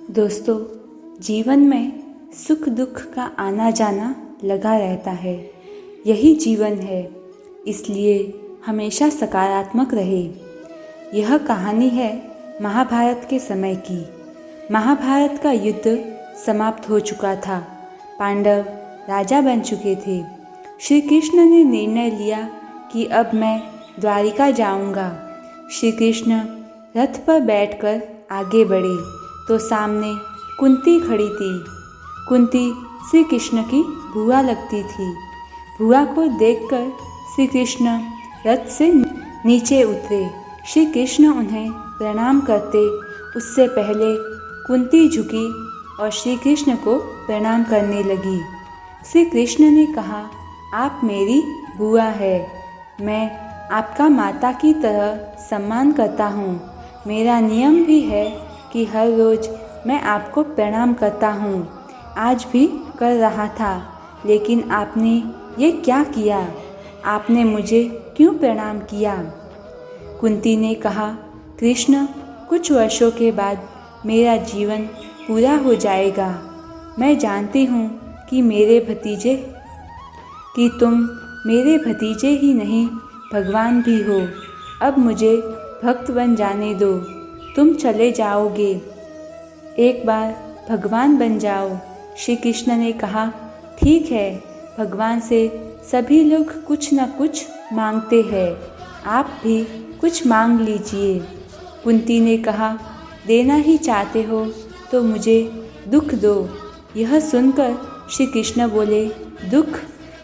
दोस्तों, जीवन में सुख दुख का आना जाना लगा रहता है। यही जीवन है, इसलिए हमेशा सकारात्मक रहे। यह कहानी है महाभारत के समय की। महाभारत का युद्ध समाप्त हो चुका था। पांडव राजा बन चुके थे। श्री कृष्ण ने निर्णय लिया कि अब मैं द्वारिका जाऊंगा। श्री कृष्ण रथ पर बैठकर आगे बढ़े तो सामने कुंती खड़ी थी। कुंती श्री कृष्ण की बुआ लगती थी। बुआ को देखकर श्री कृष्ण रथ से नीचे उतरे। श्री कृष्ण उन्हें प्रणाम करते उससे पहले कुंती झुकी और श्री कृष्ण को प्रणाम करने लगी। श्री कृष्ण ने कहा, आप मेरी बुआ है। मैं आपका माता की तरह सम्मान करता हूँ। मेरा नियम भी है कि हर रोज़ मैं आपको प्रणाम करता हूँ। आज भी कर रहा था, लेकिन आपने ये क्या किया? आपने मुझे क्यों प्रणाम किया? कुंती ने कहा, कृष्ण, कुछ वर्षों के बाद मेरा जीवन पूरा हो जाएगा। मैं जानती हूँ कि तुम मेरे भतीजे ही नहीं, भगवान भी हो। अब मुझे भक्त बन जाने दो। तुम चले जाओगे, एक बार भगवान बन जाओ। श्री कृष्ण ने कहा, ठीक है, भगवान से सभी लोग कुछ न कुछ मांगते हैं। आप भी कुछ मांग लीजिए। कुंती ने कहा, देना ही चाहते हो तो मुझे दुख दो। यह सुनकर श्री कृष्ण बोले, दुख?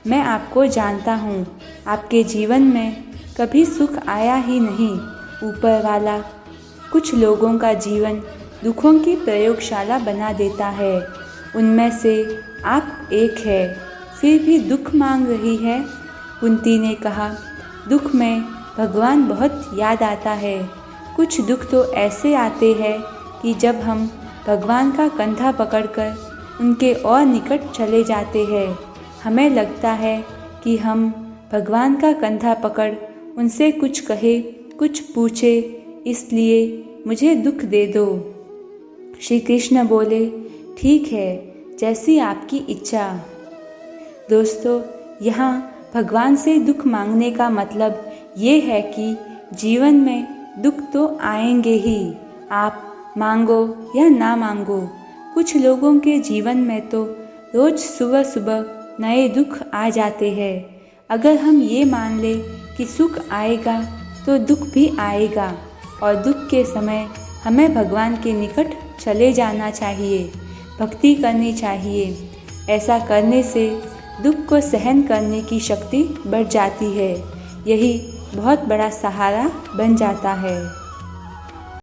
मैं आपको जानता हूँ। आपके जीवन में कभी सुख आया ही नहीं। ऊपर वाला कुछ लोगों का जीवन दुखों की प्रयोगशाला बना देता है। उनमें से आप एक है, फिर भी दुख मांग रही है। कुंती ने कहा, दुख में भगवान बहुत याद आता है। कुछ दुख तो ऐसे आते हैं कि जब हम भगवान का कंधा पकड़कर उनके और निकट चले जाते हैं, हमें लगता है कि हम भगवान का कंधा पकड़ उनसे कुछ कहे, कुछ पूछे, इसलिए मुझे दुख दे दो। श्री कृष्ण बोले, ठीक है, जैसी आपकी इच्छा। दोस्तों, यहाँ भगवान से दुख मांगने का मतलब ये है कि जीवन में दुख तो आएंगे ही, आप मांगो या ना मांगो। कुछ लोगों के जीवन में तो रोज़ सुबह सुबह नए दुख आ जाते हैं। अगर हम ये मान लें कि सुख आएगा तो दुख भी आएगा, और दुख के समय हमें भगवान के निकट चले जाना चाहिए, भक्ति करनी चाहिए। ऐसा करने से दुख को सहन करने की शक्ति बढ़ जाती है। यही बहुत बड़ा सहारा बन जाता है।